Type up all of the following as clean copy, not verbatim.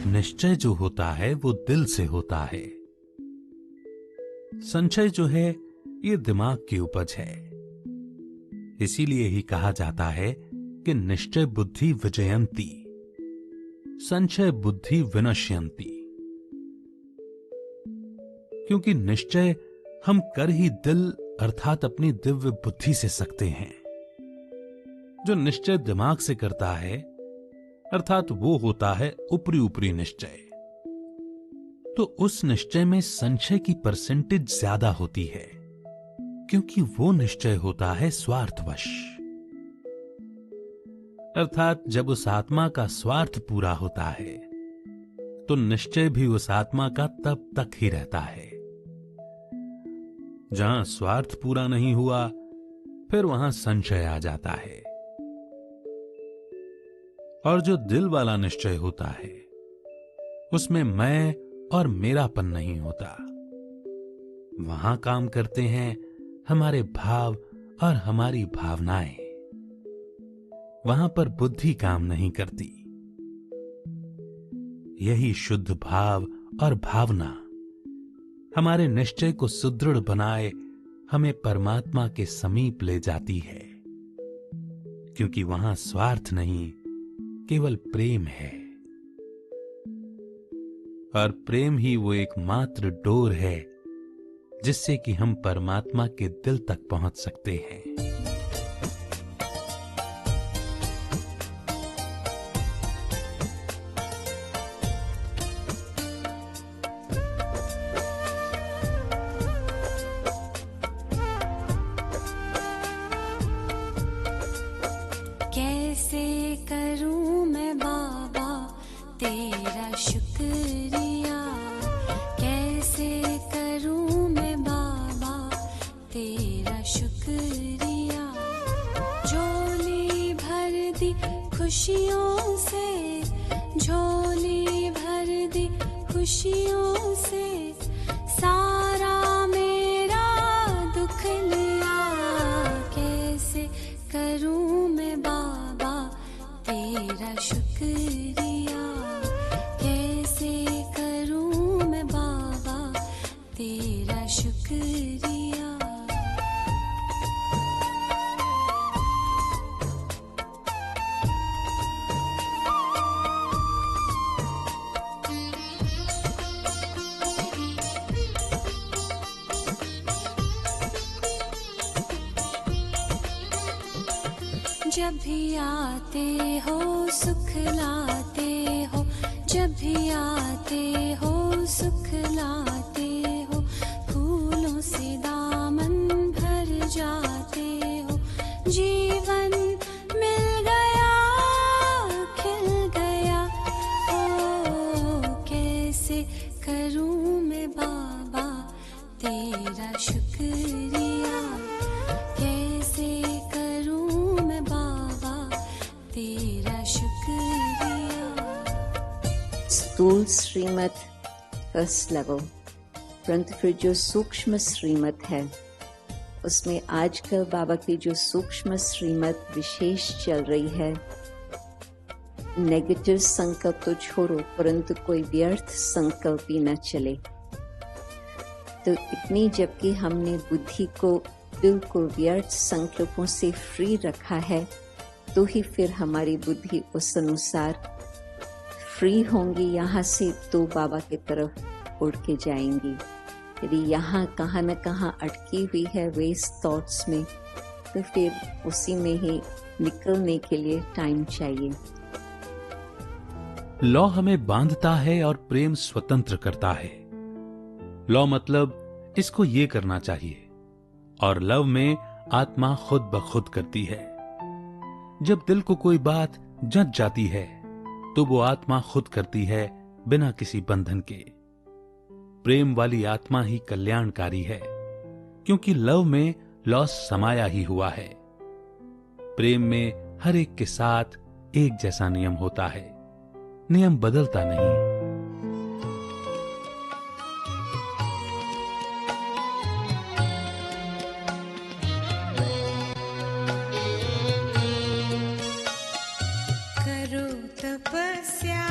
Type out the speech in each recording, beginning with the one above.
निश्चय जो होता है वो दिल से होता है। संशय जो है ये दिमाग की उपज है। इसीलिए ही कहा जाता है कि निश्चय बुद्धि विजयंती, संशय बुद्धि विनश्यंती। क्योंकि निश्चय हम कर ही दिल अर्थात अपनी दिव्य बुद्धि से सकते हैं। जो निश्चय दिमाग से करता है अर्थात वो होता है ऊपरी ऊपरी निश्चय। तो उस निश्चय में संशय की परसेंटेज ज्यादा होती है, क्योंकि वो निश्चय होता है स्वार्थवश। अर्थात जब उस आत्मा का स्वार्थ पूरा होता है तो निश्चय भी उस आत्मा का तब तक ही रहता है। जहां स्वार्थ पूरा नहीं हुआ फिर वहां संशय आ जाता है। और जो दिल वाला निश्चय होता है उसमें मैं और मेरापन नहीं होता। वहां काम करते हैं हमारे भाव और हमारी भावनाएं। वहां पर बुद्धि काम नहीं करती। यही शुद्ध भाव और भावना हमारे निश्चय को सुदृढ़ बनाए हमें परमात्मा के समीप ले जाती है, क्योंकि वहां स्वार्थ नहीं केवल प्रेम है। और प्रेम ही वो एकमात्र डोर है जिससे कि हम परमात्मा के दिल तक पहुंच सकते हैं। कैसे करूं मैं बाबा तेरा शुक्रिया, कैसे करूं मैं बाबा तेरा शुक्रिया। झोली भर दी खुशियों से, झोली भर दी खुशियों से, सारा मेरा दुख लिया। कैसे करूं मैं बाबा तेरा शुक्रिया, कैसे करूं मैं बाबा तेरा शुक्रिया। जब भी आते हो सुख लाते हो, जब भी आते हो सुख लाते हो, फूलों से दामन भर जाते हो। जीवन मिल गया खिल गया, ओ कैसे करूं मैं बाबा तेरा शुक्रिया, कैसे करूं मैं बाबा तेरा शुक्रिया। स्थूल श्रीमत फर्स्ट लेवल, परंतु फिर जो सूक्ष्म श्रीमत है उसमें आजकल बाबा की जो सूक्ष्म श्रीमत विशेष चल रही है, नेगेटिव संकल्प तो छोड़ो परंतु कोई व्यर्थ संकल्प भी न चले। तो इतनी जबकि हमने बुद्धि को बिल्कुल व्यर्थ संकल्पों से फ्री रखा है, तो ही फिर हमारी बुद्धि उस अनुसार फ्री होंगी यहाँ से तो बाबा की तरफ उड़ के जाएंगी। यदि यहाँ कहाँ न कहाँ अटकी हुई है वेस्ट थॉट्स में, तो फिर उसी में ही निकलने के लिए टाइम चाहिए। लौ हमें बांधता है और प्रेम स्वतंत्र करता है। लौ मतलब इसको ये करना चाहिए, और लव में आत्मा खुद ब खुद करती है। जब दिल को कोई बात जच जाती है तो वो आत्मा खुद करती है बिना किसी बंधन के। प्रेम वाली आत्मा ही कल्याणकारी है, क्योंकि लव में लॉस समाया ही हुआ है। प्रेम में हर एक के साथ एक जैसा नियम होता है, नियम बदलता नहीं। करो तपस्या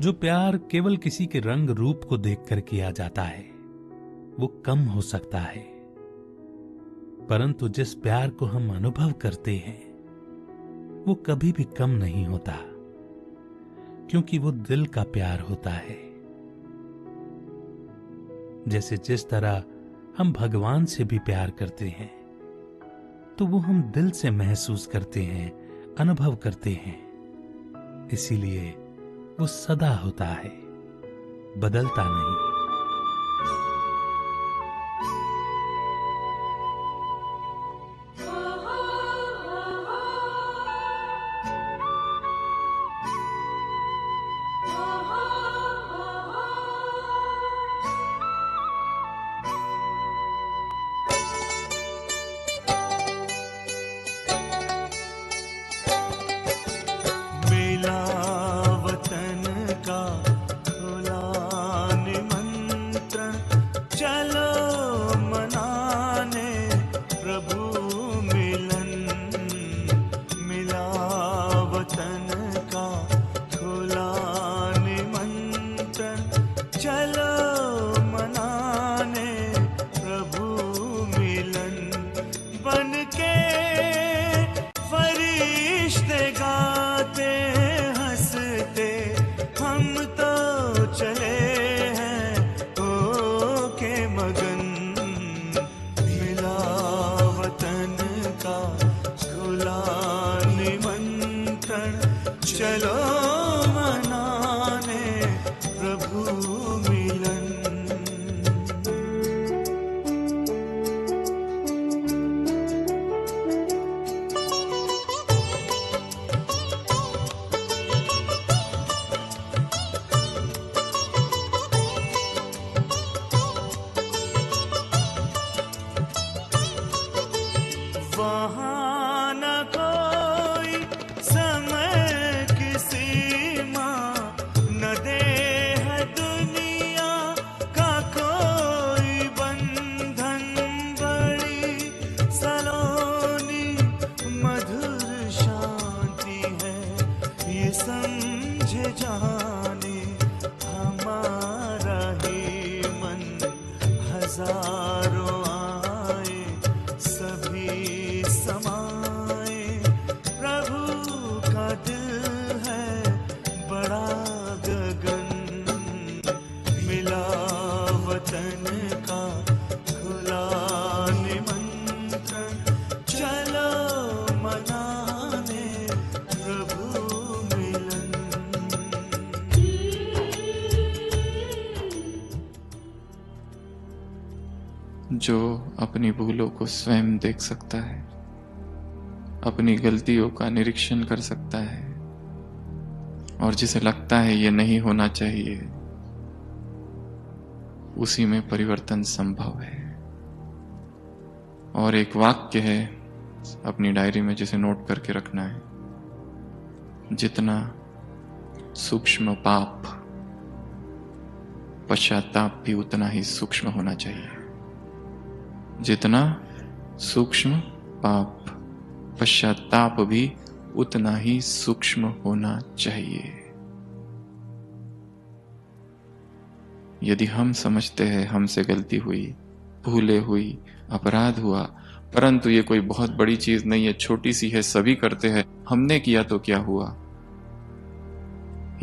जो प्यार केवल किसी के रंग रूप को देखकर किया जाता है वो कम हो सकता है, परंतु जिस प्यार को हम अनुभव करते हैं वो कभी भी कम नहीं होता, क्योंकि वो दिल का प्यार होता है। जैसे जिस तरह हम भगवान से भी प्यार करते हैं तो वो हम दिल से महसूस करते हैं, अनुभव करते हैं, इसीलिए वो सदा होता है, बदलता नहीं। जो अपनी भूलों को स्वयं देख सकता है, अपनी गलतियों का निरीक्षण कर सकता है और जिसे लगता है ये नहीं होना चाहिए, उसी में परिवर्तन संभव है। और एक वाक्य है अपनी डायरी में जिसे नोट करके रखना है, जितना सूक्ष्म पाप पश्चाताप भी उतना ही सूक्ष्म होना चाहिए। जितना सूक्ष्म पाप पश्चाताप भी उतना ही सूक्ष्म होना चाहिए। यदि हम समझते हैं हमसे गलती हुई, भूले हुई, अपराध हुआ, परंतु ये कोई बहुत बड़ी चीज नहीं है, छोटी सी है, सभी करते हैं, हमने किया तो क्या हुआ,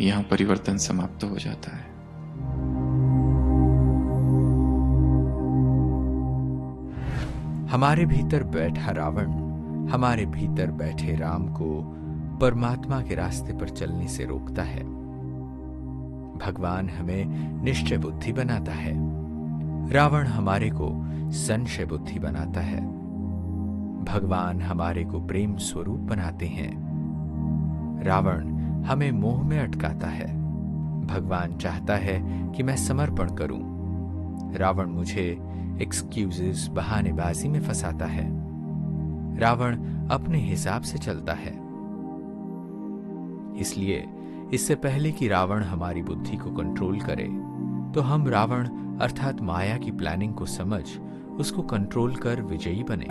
यहां परिवर्तन समाप्त हो जाता है। हमारे भीतर बैठा रावण हमारे भीतर बैठे राम को परमात्मा के रास्ते पर चलने से रोकता है। भगवान हमें निश्चय बुद्धि बनाता है, रावण हमारे को संशय बुद्धि बनाता है। भगवान हमारे को प्रेम स्वरूप बनाते हैं, रावण हमें मोह में अटकाता है। भगवान चाहता है कि मैं समर्पण करूं, रावण मुझे एक्सक्यूजेस बहानेबाजी में फंसाता है। रावण अपने हिसाब से चलता है। इसलिए इससे पहले कि रावण हमारी बुद्धि को कंट्रोल करे, तो हम रावण अर्थात माया की प्लानिंग को समझ उसको कंट्रोल कर विजयी बने।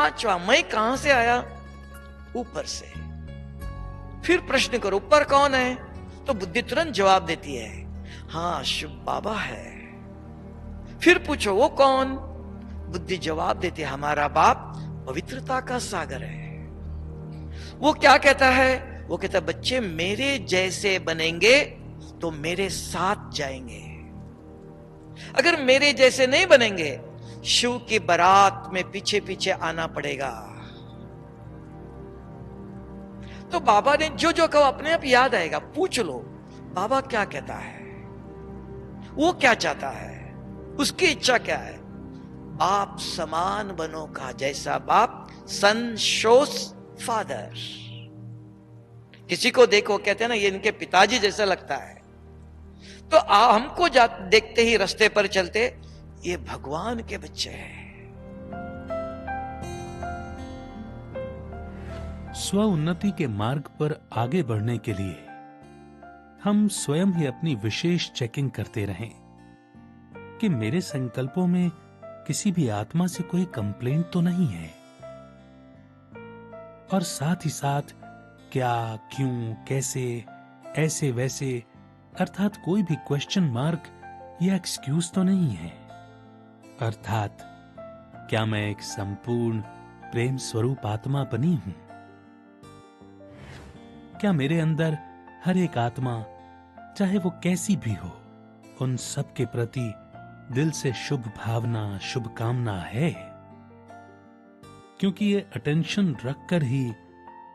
पांचवा, मैं कहां से आया? ऊपर से। फिर प्रश्न करो ऊपर कौन है, तो बुद्धि तुरंत जवाब देती है, हाँ शिव बाबा है। फिर पूछो वो कौन, बुद्धि जवाब देती है, हमारा बाप पवित्रता का सागर है। वो क्या कहता है? वो कहता है, बच्चे मेरे जैसे बनेंगे तो मेरे साथ जाएंगे, अगर मेरे जैसे नहीं बनेंगे शिव की बारात में पीछे पीछे आना पड़ेगा। तो बाबा ने जो जो कहा अपने आप याद आएगा। पूछ लो बाबा क्या कहता है, वो क्या चाहता है, उसकी इच्छा क्या है। बाप समान बनो का, जैसा बाप सन शोस फादर। किसी को देखो कहते हैं ना ये इनके पिताजी जैसा लगता है, तो हमको देखते ही रास्ते पर चलते ये भगवान के बच्चे हैं। स्व उन्नति के मार्ग पर आगे बढ़ने के लिए हम स्वयं ही अपनी विशेष चेकिंग करते रहें कि मेरे संकल्पों में किसी भी आत्मा से कोई कंप्लेंट तो नहीं है, और साथ ही साथ क्या, क्यों, कैसे, ऐसे वैसे अर्थात कोई भी क्वेश्चन मार्क या एक्सक्यूज तो नहीं है। अर्थात क्या मैं एक संपूर्ण प्रेम स्वरूप आत्मा बनी हूं? क्या मेरे अंदर हर एक आत्मा, चाहे वो कैसी भी हो, उन सब के प्रति दिल से शुभ भावना, शुभकामना है? क्योंकि ये अटेंशन रखकर ही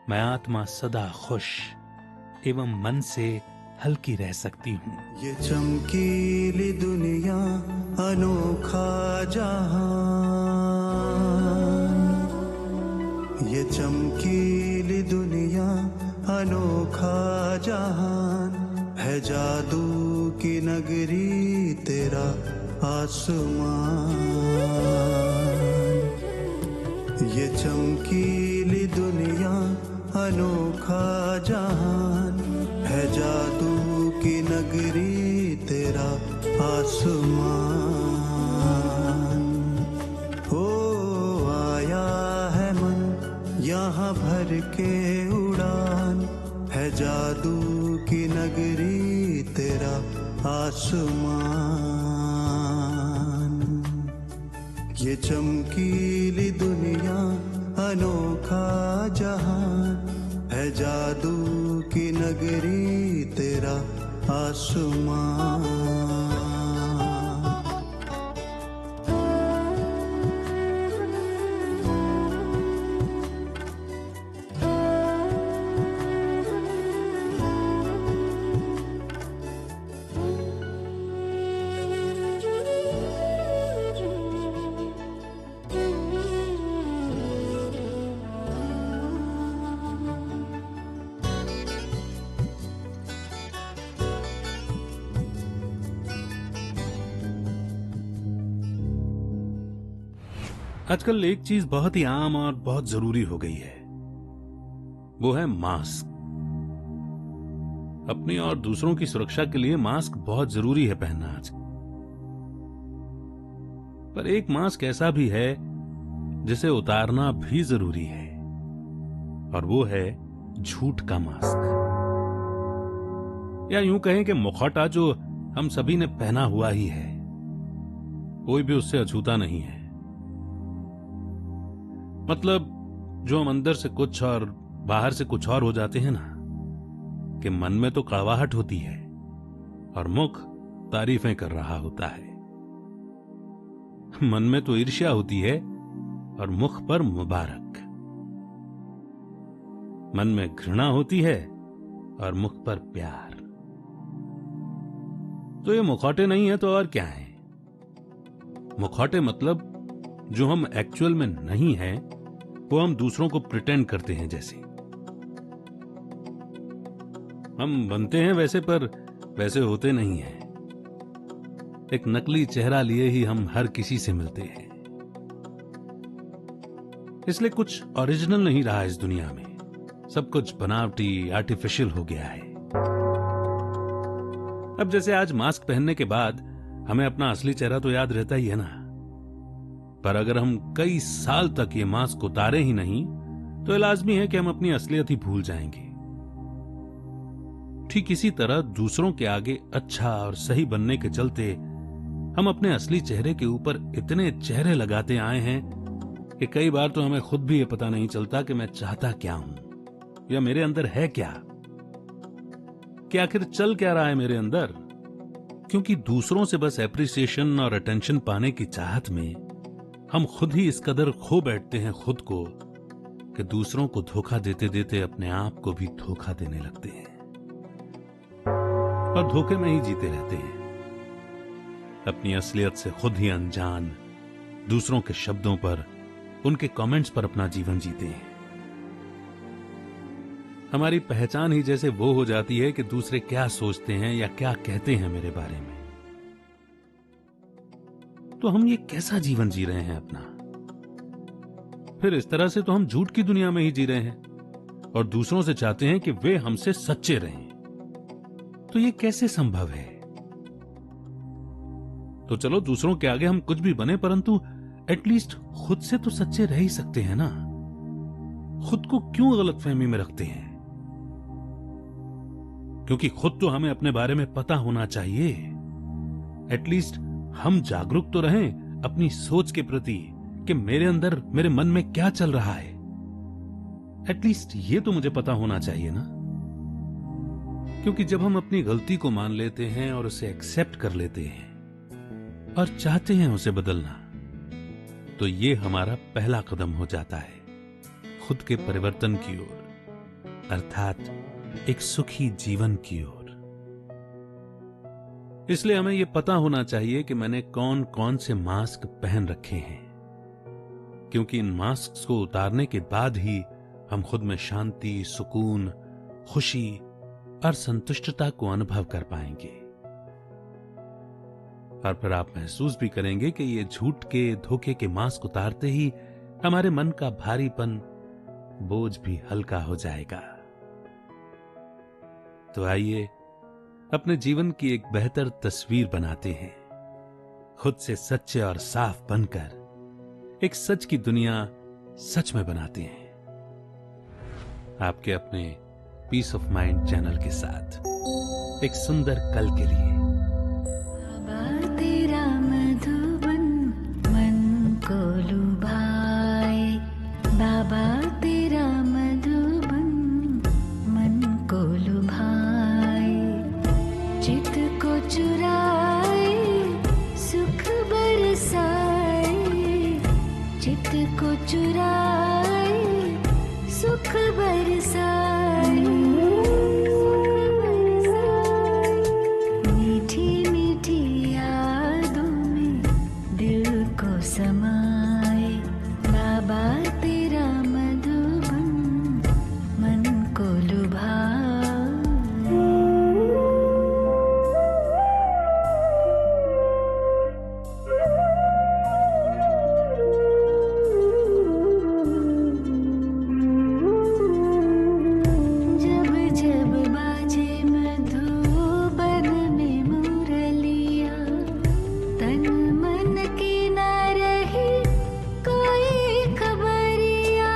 मैं आत्मा सदा खुश एवं मन से हल्की रह सकती हूँ। ये चमकीली दुनिया अनोखा जहान, ये चमकीली दुनिया अनोखा जहान, है जादू की नगरी तेरा आसमान। ये चमकीली दुनिया अनोखा जहान, है जादू की नगरी तेरा आसमान। ओ आया है मन यहाँ भर के उड़ान, है जादू की नगरी तेरा आसमान। ये चमकीली दुनिया अनोखा जहान, है जादू की नगरी तेरा आसमान। आजकल एक चीज बहुत ही आम और बहुत जरूरी हो गई है, वो है मास्क। अपनी और दूसरों की सुरक्षा के लिए मास्क बहुत जरूरी है पहनना आज। पर एक मास्क ऐसा भी है जिसे उतारना भी जरूरी है, और वो है झूठ का मास्क, या यूं कहें कि मुखौटा जो हम सभी ने पहना हुआ ही है, कोई भी उससे अछूता नहीं है। मतलब जो हम अंदर से कुछ और बाहर से कुछ और हो जाते हैं ना, कि मन में तो कड़वाहट होती है और मुख तारीफें कर रहा होता है, मन में तो ईर्ष्या होती है और मुख पर मुबारक, मन में घृणा होती है और मुख पर प्यार। तो ये मुखौटे नहीं है तो और क्या है? मुखौटे मतलब जो हम एक्चुअल में नहीं हैं, वो हम दूसरों को प्रिटेंड करते हैं जैसे। हम बनते हैं वैसे पर वैसे होते नहीं हैं। एक नकली चेहरा लिए ही हम हर किसी से मिलते हैं, इसलिए कुछ ओरिजिनल नहीं रहा इस दुनिया में। सब कुछ बनावटी, आर्टिफिशियल हो गया है। अब जैसे आज मास्क पहनने के बाद हमें अपना असली चेहरा तो याद रहता ही है ना, पर अगर हम कई साल तक ये मास्क उतारे ही नहीं तो लाजमी है कि हम अपनी असलियत ही भूल जाएंगे। ठीक इसी तरह दूसरों के आगे अच्छा और सही बनने के चलते हम अपने असली चेहरे के ऊपर इतने चेहरे लगाते आए हैं कि कई बार तो हमें खुद भी ये पता नहीं चलता कि मैं चाहता क्या हूं या मेरे अंदर है क्या, कि आखिर चल क्या रहा है मेरे अंदर। क्योंकि दूसरों से बस एप्रिसिएशन और अटेंशन पाने की चाहत में हम खुद ही इस कदर खो बैठते हैं खुद को कि दूसरों को धोखा देते देते अपने आप को भी धोखा देने लगते हैं और धोखे में ही जीते रहते हैं। अपनी असलियत से खुद ही अनजान दूसरों के शब्दों पर, उनके कमेंट्स पर अपना जीवन जीते हैं। हमारी पहचान ही जैसे वो हो जाती है कि दूसरे क्या सोचते हैं या क्या कहते हैं मेरे बारे में। तो हम ये कैसा जीवन जी रहे हैं अपना? फिर इस तरह से तो हम झूठ की दुनिया में ही जी रहे हैं और दूसरों से चाहते हैं कि वे हमसे सच्चे रहें। तो ये कैसे संभव है? तो चलो दूसरों के आगे हम कुछ भी बने, परंतु एटलीस्ट खुद से तो सच्चे रह ही सकते हैं ना। खुद को क्यों गलतफहमी में रखते हैं? क्योंकि खुद तो हमें अपने बारे में पता होना चाहिए। एटलीस्ट हम जागरूक तो रहें अपनी सोच के प्रति कि मेरे अंदर, मेरे मन में क्या चल रहा है। एटलीस्ट ये तो मुझे पता होना चाहिए ना। क्योंकि जब हम अपनी गलती को मान लेते हैं और उसे एक्सेप्ट कर लेते हैं और चाहते हैं उसे बदलना, तो ये हमारा पहला कदम हो जाता है खुद के परिवर्तन की ओर, अर्थात एक सुखी जीवन की ओर। इसलिए हमें यह पता होना चाहिए कि मैंने कौन कौन से मास्क पहन रखे हैं, क्योंकि इन मास्क को उतारने के बाद ही हम खुद में शांति, सुकून, खुशी और संतुष्टता को अनुभव कर पाएंगे। और फिर आप महसूस भी करेंगे कि ये झूठ के, धोखे के मास्क उतारते ही हमारे मन का भारीपन, बोझ भी हल्का हो जाएगा। तो आइए अपने जीवन की एक बेहतर तस्वीर बनाते हैं, खुद से सच्चे और साफ बनकर एक सच की दुनिया सच में बनाते हैं, आपके अपने पीस ऑफ माइंड चैनल के साथ एक सुंदर कल के लिए। बाबा तेरा मधुबन मन को लुभाए, बाबा तेरा मधुबन मन को लुभाए, चित को चुराए सुख बरसाए, चित को चुराए सुख बरसाए, मीठी मीठी यादों में दिल को समाए, बाबा तेरा मधुबन मन को लुभाए। जब जब बाजे मधुबन में मुरलिया, तन मन की न रही कोई खबरिया,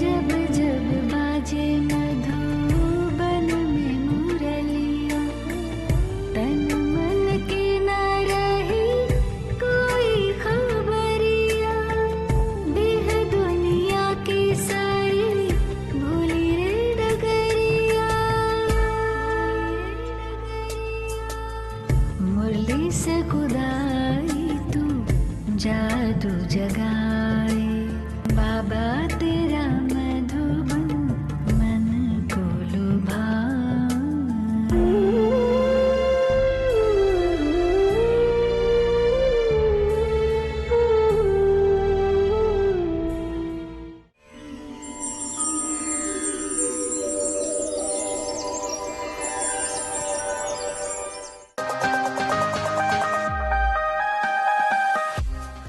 जब जब बाजे मधुबन में मुरलिया, तन मन की न रही कोई खबरिया, देह दुनिया की सारी भूली रे डगरिया, मुरली से खुदाई तू जादू जगाए, बाबा तेरा मधुबन मन को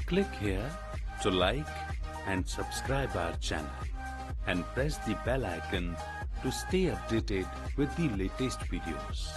Click here to like and subscribe our channel and press the bell icon to stay updated with the latest videos.